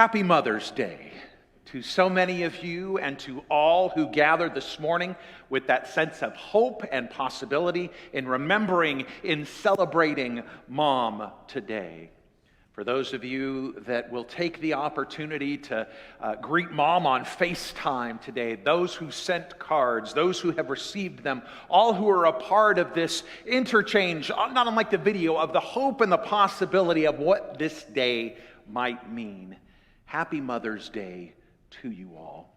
Happy Mother's Day to so many of you and to all who gathered this morning with that sense of hope and possibility in remembering, in celebrating Mom today. For those of you that will take the opportunity to greet Mom on FaceTime today, those who sent cards, those who have received them, all who are a part of this interchange, not unlike the video, of the hope and the possibility of what this day might mean. Happy Mother's Day to you all.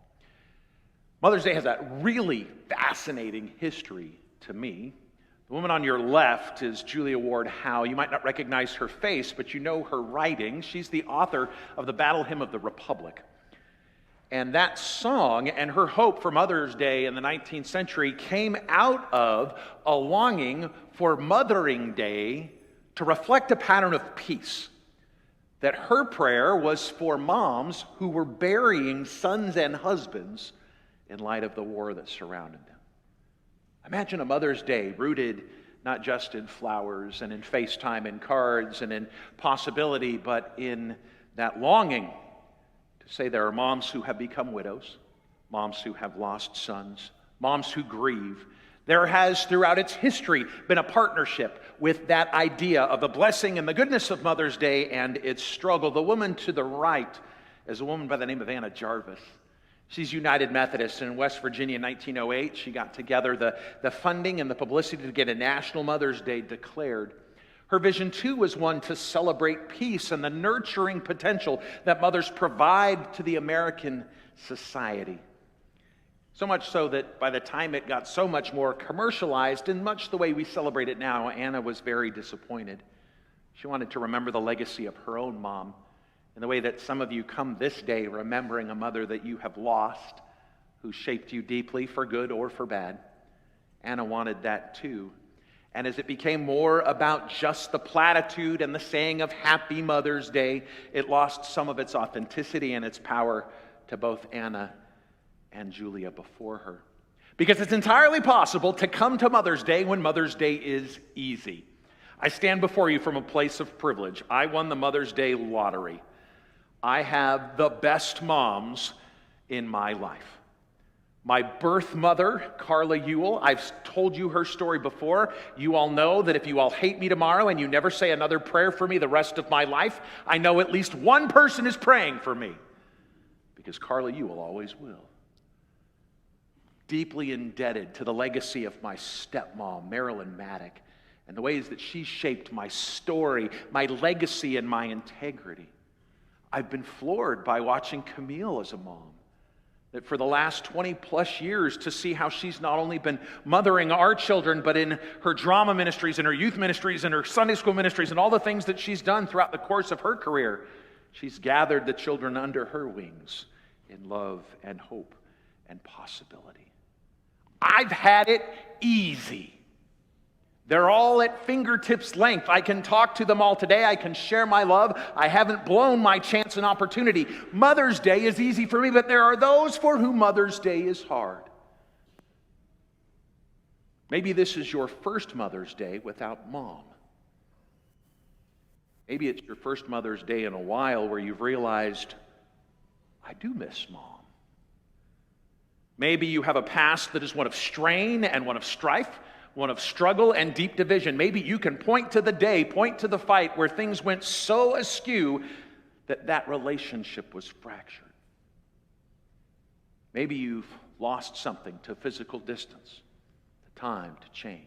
Mother's Day has a really fascinating history to me. The woman on your left is Julia Ward Howe. You might not recognize her face, but you know her writing. She's the author of the Battle Hymn of the Republic. And that song and her hope for Mother's Day in the 19th century came out of a longing for Mothering Day to reflect a pattern of peace. That her prayer was for moms who were burying sons and husbands in light of the war that surrounded them. Imagine a Mother's Day rooted not just in flowers and in FaceTime and cards and in possibility, but in that longing to say there are moms who have become widows, moms who have lost sons, moms who grieve. There has, throughout its history, been a partnership with that idea of the blessing and the goodness of Mother's Day and its struggle. The woman to the right is a woman by the name of Anna Jarvis. She's United Methodist in West Virginia in 1908. She got together the funding and the publicity to get a National Mother's Day declared. Her vision, too, was one to celebrate peace and the nurturing potential that mothers provide to the American society. So much so that by the time it got so much more commercialized, in much the way we celebrate it now, Anna was very disappointed. She wanted to remember the legacy of her own mom in the way that some of you come this day remembering a mother that you have lost, who shaped you deeply for good or for bad. Anna wanted that too. And as it became more about just the platitude and the saying of Happy Mother's Day, it lost some of its authenticity and its power to both Anna and Julia before her. Because it's entirely possible to come to Mother's Day when Mother's Day is easy. I stand before you from a place of privilege. I won the Mother's Day lottery. I have the best moms in my life. My birth mother, Carla Ewell, I've told you her story before. You all know that if you all hate me tomorrow and you never say another prayer for me the rest of my life, I know at least one person is praying for me. Because Carla Ewell always will. Deeply indebted to the legacy of my stepmom, Marilyn Mattick, and the ways that she shaped my story, my legacy, and my integrity. I've been floored by watching Camille as a mom. That for the last 20 plus years, to see how she's not only been mothering our children, but in her drama ministries, and her youth ministries, and her Sunday school ministries, and all the things that she's done throughout the course of her career, she's gathered the children under her wings in love and hope and possibility. I've had it easy. They're all at fingertips length. I can talk to them all today. I can share my love. I haven't blown my chance and opportunity. Mother's Day is easy for me, but there are those for whom Mother's Day is hard. Maybe this is your first Mother's Day without Mom. Maybe it's your first Mother's Day in a while where you've realized, I do miss Mom. Maybe you have a past that is one of strain and one of strife, one of struggle and deep division. Maybe you can point to the day, point to the fight where things went so askew that that relationship was fractured. Maybe you've lost something to physical distance, the time to change.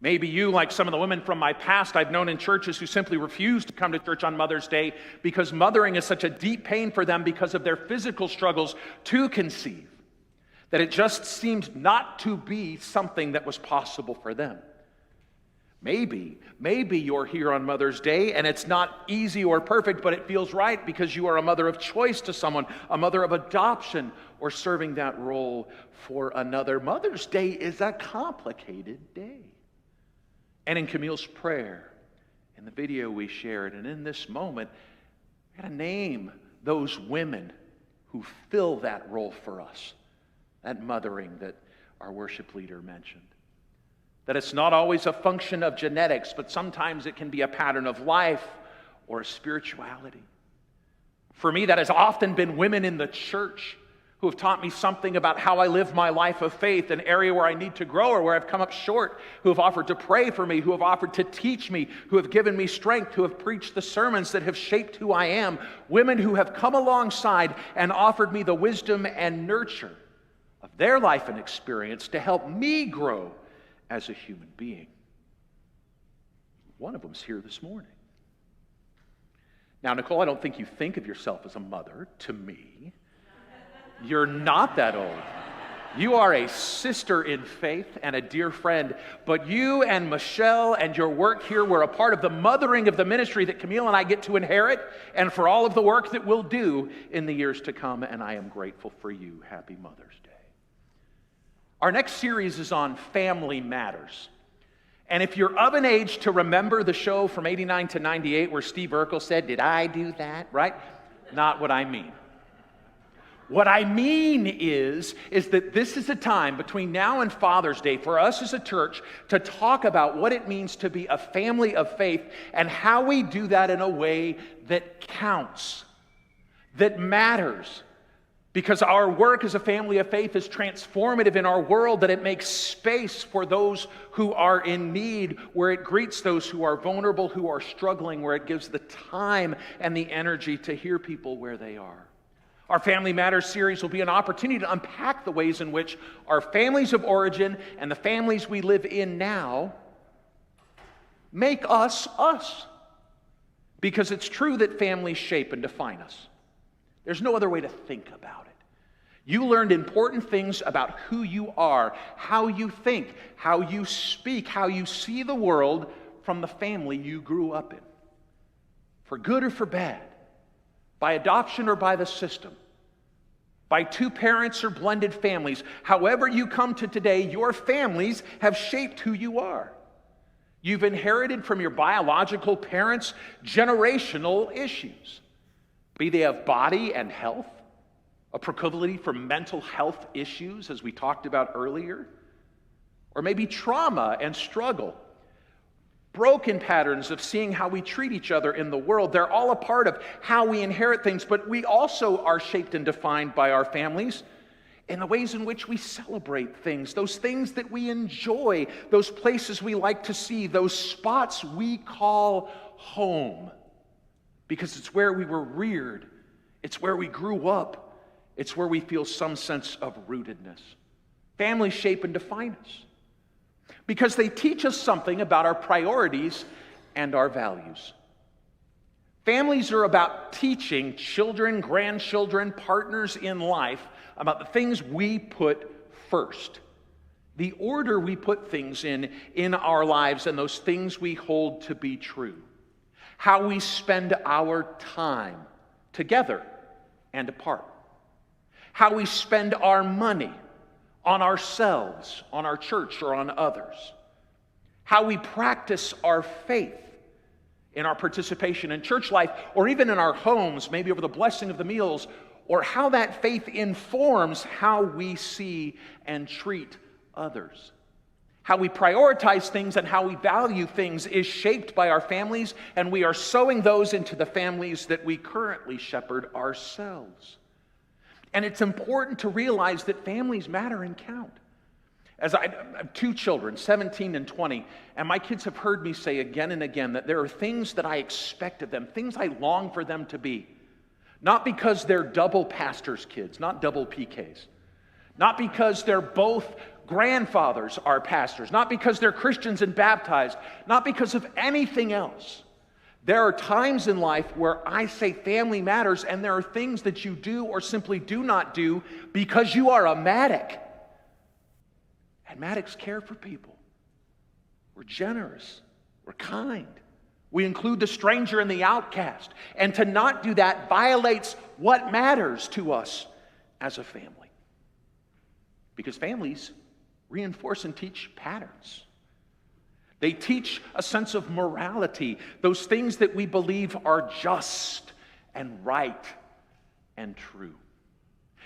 Maybe you, like some of the women from my past I've known in churches who simply refuse to come to church on Mother's Day because mothering is such a deep pain for them because of their physical struggles to conceive, that it just seemed not to be something that was possible for them. Maybe you're here on Mother's Day and it's not easy or perfect, but it feels right because you are a mother of choice to someone, a mother of adoption, or serving that role for another. Mother's Day is a complicated day. And in Camille's prayer, in the video we shared, and in this moment, we're going to name those women who fill that role for us. That mothering that our worship leader mentioned. That it's not always a function of genetics, but sometimes it can be a pattern of life or spirituality. For me, that has often been women in the church who have taught me something about how I live my life of faith, an area where I need to grow or where I've come up short, who have offered to pray for me, who have offered to teach me, who have given me strength, who have preached the sermons that have shaped who I am. Women who have come alongside and offered me the wisdom and nurture of their life and experience to help me grow as a human being. One of them's here this morning. Now, Nicole, I don't think you think of yourself as a mother to me. You're not that old. You are a sister in faith and a dear friend, but you and Michelle and your work here were a part of the mothering of the ministry that Camille and I get to inherit, and for all of the work that we'll do in the years to come, and I am grateful for you. Happy Mother's Day. Our next series is on family matters. And if you're of an age to remember the show from 89 to 98 where Steve Urkel said, "Did I do that?" Right? Not what I mean. What I mean is that this is a time between now and Father's Day for us as a church to talk about what it means to be a family of faith and how we do that in a way that counts, that matters. Because our work as a family of faith is transformative in our world, that it makes space for those who are in need, where it greets those who are vulnerable, who are struggling, where it gives the time and the energy to hear people where they are. Our Family Matters series will be an opportunity to unpack the ways in which our families of origin and the families we live in now make us us. Because it's true that families shape and define us. There's no other way to think about it. You learned important things about who you are, how you think, how you speak, how you see the world from the family you grew up in. For good or for bad, by adoption or by the system, by two parents or blended families, however you come to today, your families have shaped who you are. You've inherited from your biological parents generational issues, be they of body and health, a proclivity for mental health issues, as we talked about earlier, or maybe trauma and struggle, broken patterns of seeing how we treat each other in the world. They're all a part of how we inherit things, but we also are shaped and defined by our families in the ways in which we celebrate things, those things that we enjoy, those places we like to see, those spots we call home, because it's where we were reared, it's where we grew up, it's where we feel some sense of rootedness. Families shape and define us, because they teach us something about our priorities and our values. Families are about teaching children, grandchildren, partners in life about the things we put first, the order we put things in our lives, and those things we hold to be true, how we spend our time together and apart, how we spend our money on ourselves, on our church, or on others, how we practice our faith in our participation in church life, or even in our homes, maybe over the blessing of the meals, or how that faith informs how we see and treat others. How we prioritize things and how we value things is shaped by our families, and we are sowing those into the families that we currently shepherd ourselves. And it's important to realize that families matter and count. As I have two children, 17 and 20, and my kids have heard me say again and again that there are things that I expect of them, things I long for them to be. Not because they're double pastors' kids, not double PKs. Not because they're both grandfathers are pastors. Not because they're Christians and baptized. Not because of anything else. There are times in life where I say family matters, and there are things that you do or simply do not do because you are a Mattick. And Matticks care for people. We're generous. We're kind. We include the stranger and the outcast. And to not do that violates what matters to us as a family. Because families reinforce and teach patterns. They teach a sense of morality, those things that we believe are just and right and true.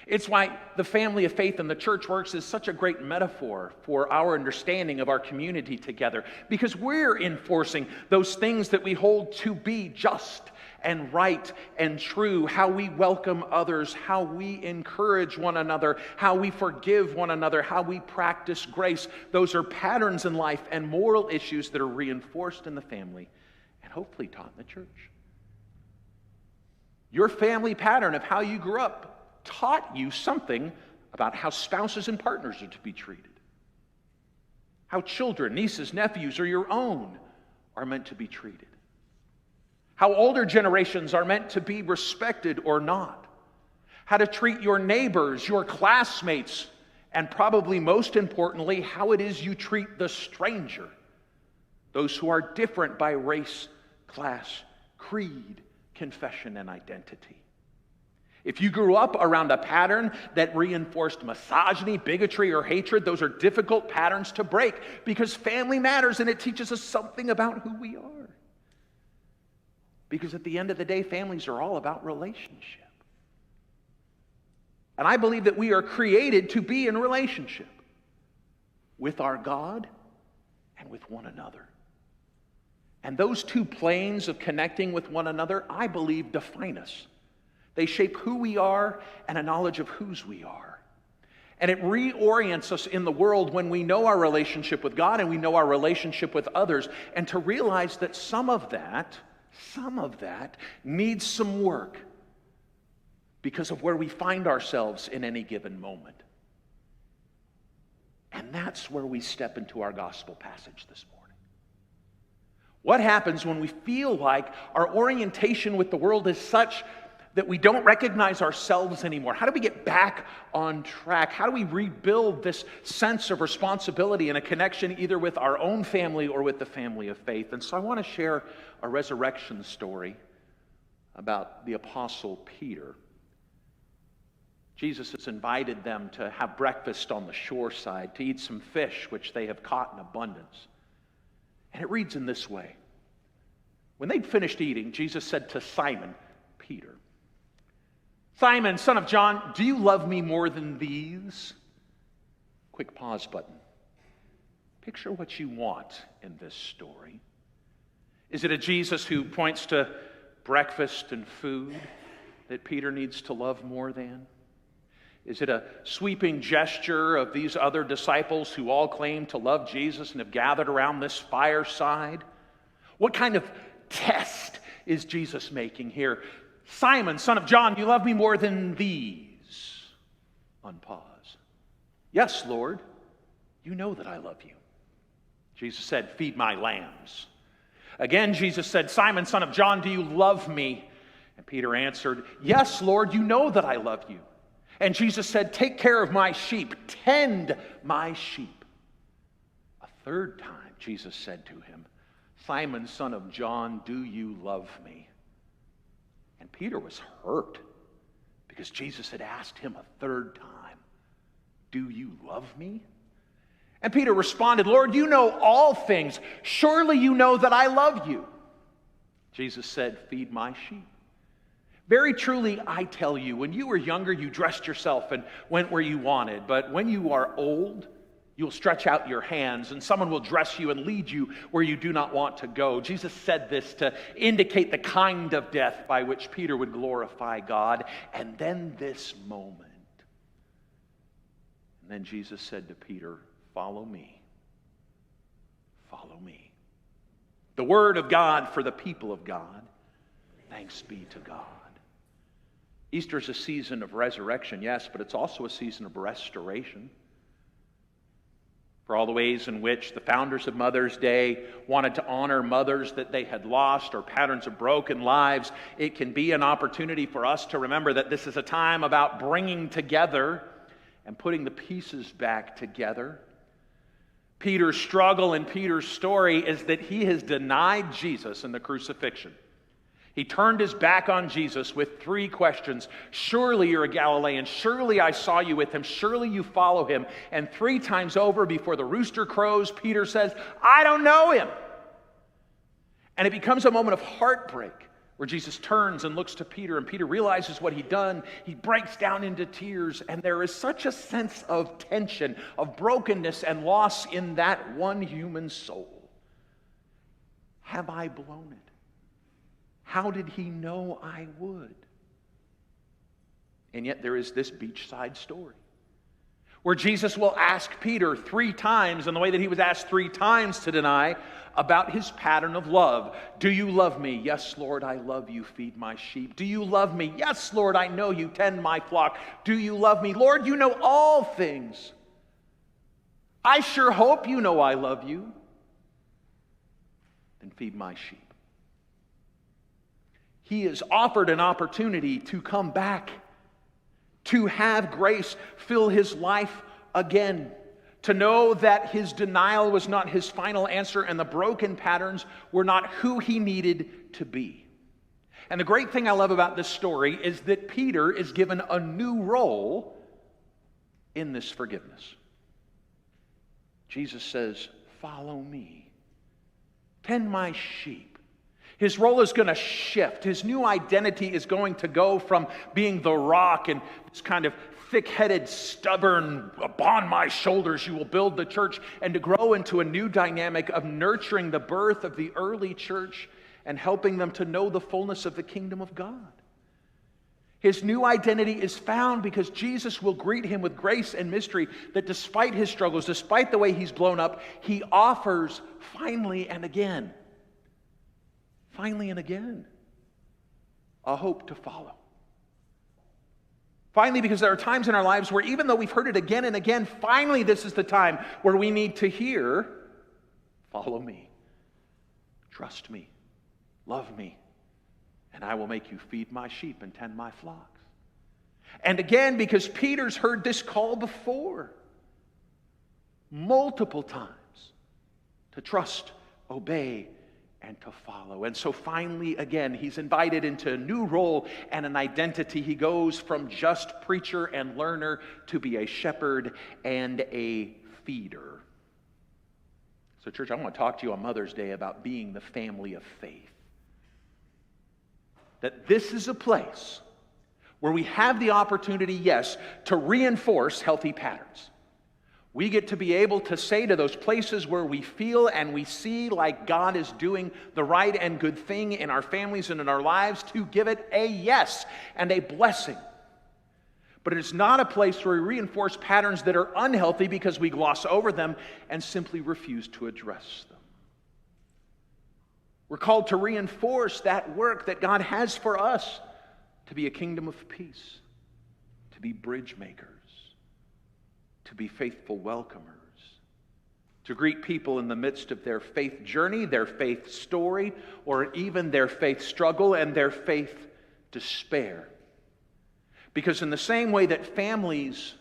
It's why the family of faith in the church works as such a great metaphor for our understanding of our community together, because we're enforcing those things that we hold to be just and right and true, how we welcome others, how we encourage one another, how we forgive one another, how we practice grace. Those are patterns in life and moral issues that are reinforced in the family and hopefully taught in the church. Your family pattern of how you grew up taught you something about how spouses and partners are to be treated, how children, nieces, nephews, or your own are meant to be treated, how older generations are meant to be respected or not, how to treat your neighbors, your classmates, and probably most importantly, how it is you treat the stranger, those who are different by race, class, creed, confession, and identity. If you grew up around a pattern that reinforced misogyny, bigotry, or hatred, those are difficult patterns to break because family matters and it teaches us something about who we are. Because at the end of the day, families are all about relationship. And I believe that we are created to be in relationship with our God and with one another. And those two planes of connecting with one another, I believe, define us. They shape who we are and a knowledge of whose we are. And it reorients us in the world when we know our relationship with God and we know our relationship with others, and to realize that some of that needs some work because of where we find ourselves in any given moment. And that's where we step into our gospel passage this morning. What happens when we feel like our orientation with the world is such that we don't recognize ourselves anymore? How do we get back on track? How do we rebuild this sense of responsibility and a connection either with our own family or with the family of faith? And so I want to share a resurrection story about the Apostle Peter. Jesus has invited them to have breakfast on the shore side, to eat some fish which they have caught in abundance. And it reads in this way. When they'd finished eating, Jesus said to Simon Peter, "Simon, son of John, do you love me more than these?" Quick pause button. Picture what you want in this story. Is it a Jesus who points to breakfast and food that Peter needs to love more than? Is it a sweeping gesture of these other disciples who all claim to love Jesus and have gathered around this fireside? What kind of test is Jesus making here? Simon, son of John, do you love me more than these? Unpause. Yes, Lord, you know that I love you. Jesus said, feed my lambs. Again, Jesus said, Simon, son of John, do you love me? And Peter answered, yes, Lord, you know that I love you. And Jesus said, take care of my sheep, tend my sheep. A third time, Jesus said to him, Simon, son of John, do you love me? And Peter was hurt because Jesus had asked him a third time, do you love me? And Peter responded, Lord, you know all things. Surely you know that I love you. Jesus said, feed my sheep. Very truly, I tell you, when you were younger, you dressed yourself and went where you wanted. But when you are old, you'll stretch out your hands and someone will dress you and lead you where you do not want to go. Jesus said this to indicate the kind of death by which Peter would glorify God. And then this moment. And then Jesus said to Peter, follow me. Follow me. The word of God for the people of God. Thanks be to God. Easter is a season of resurrection, yes, but it's also a season of restoration. For all the ways in which the founders of Mother's Day wanted to honor mothers that they had lost or patterns of broken lives, it can be an opportunity for us to remember that this is a time about bringing together and putting the pieces back together. Peter's struggle and Peter's story is that he has denied Jesus in the crucifixion. He turned his back on Jesus with three questions. Surely you're a Galilean. Surely I saw you with him. Surely you follow him. And three times over before the rooster crows, Peter says, I don't know him. And it becomes a moment of heartbreak where Jesus turns and looks to Peter, and Peter realizes what he'd done. He breaks down into tears, and there is such a sense of tension, of brokenness and loss in that one human soul. Have I blown it? How did he know I would? And yet there is this beachside story where Jesus will ask Peter 3 times, in the way that he was asked 3 times to deny, about his pattern of love. Do you love me? Yes, Lord, I love you. Feed my sheep. Do you love me? Yes, Lord, I know you. Tend my flock. Do you love me? Lord, you know all things. I sure hope you know I love you. Then feed my sheep. He is offered an opportunity to come back, to have grace fill his life again, to know that his denial was not his final answer and the broken patterns were not who he needed to be. And the great thing I love about this story is that Peter is given a new role in this forgiveness. Jesus says, "Follow me. Tend my sheep." His role is going to shift. His new identity is going to go from being the rock and this kind of thick-headed, stubborn, upon my shoulders you will build the church, and to grow into a new dynamic of nurturing the birth of the early church and helping them to know the fullness of the kingdom of God. His new identity is found because Jesus will greet him with grace and mystery that despite his struggles, despite the way he's blown up, he offers finally and again, a hope to follow. Finally, because there are times in our lives where even though we've heard it again and again, finally this is the time where we need to hear, follow me, trust me, love me, and I will make you feed my sheep and tend my flocks. And again, because Peter's heard this call before, multiple times, to trust, obey, and to follow. And so finally, again, he's invited into a new role and an identity. He goes from just preacher and learner to be a shepherd and a feeder. So church, I want to talk to you on Mother's Day about being the family of faith. That this is a place where we have the opportunity, yes, to reinforce healthy patterns. We get to be able to say to those places where we feel and we see like God is doing the right and good thing in our families and in our lives, to give it a yes and a blessing. But it is not a place where we reinforce patterns that are unhealthy because we gloss over them and simply refuse to address them. We're called to reinforce that work that God has for us, to be a kingdom of peace, to be bridge makers, to be faithful welcomers, to greet people in the midst of their faith journey, their faith story, or even their faith struggle and their faith despair. Because in the same way that families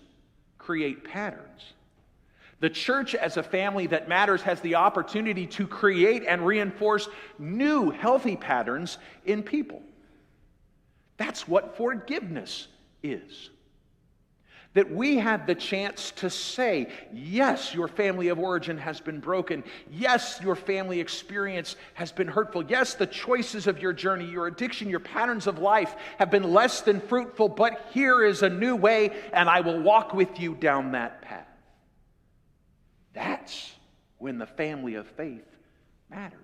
create patterns, the church as a family that matters has the opportunity to create and reinforce new healthy patterns in people. That's what forgiveness is. That we have the chance to say, yes, your family of origin has been broken. Yes, your family experience has been hurtful. Yes, the choices of your journey, your addiction, your patterns of life have been less than fruitful, but here is a new way, and I will walk with you down that path. That's when the family of faith matters.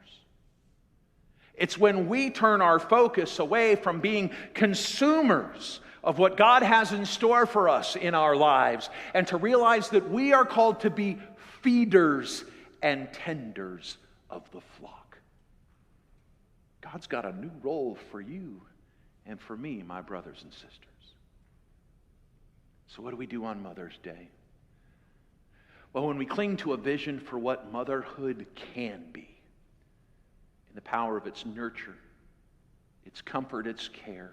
It's when we turn our focus away from being consumers of what God has in store for us in our lives, and to realize that we are called to be feeders and tenders of the flock. God's got a new role for you and for me, my brothers and sisters. So what do we do on Mother's Day? Well, when we cling to a vision for what motherhood can be, in the power of its nurture, its comfort, its care,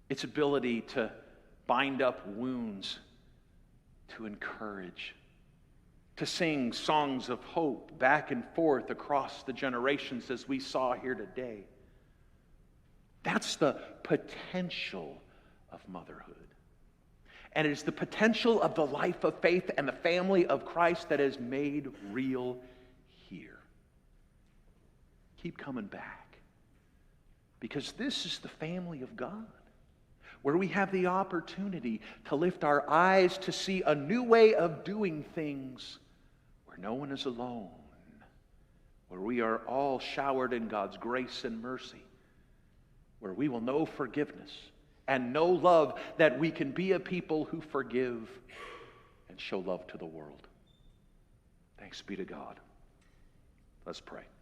its ability to bind up wounds, to encourage, to sing songs of hope back and forth across the generations as we saw here today. That's the potential of motherhood. And it is the potential of the life of faith and the family of Christ that is made real here. Keep coming back, because this is the family of God, where we have the opportunity to lift our eyes to see a new way of doing things, where no one is alone, where we are all showered in God's grace and mercy, where we will know forgiveness and know love, that we can be a people who forgive and show love to the world. Thanks be to God. Let's pray.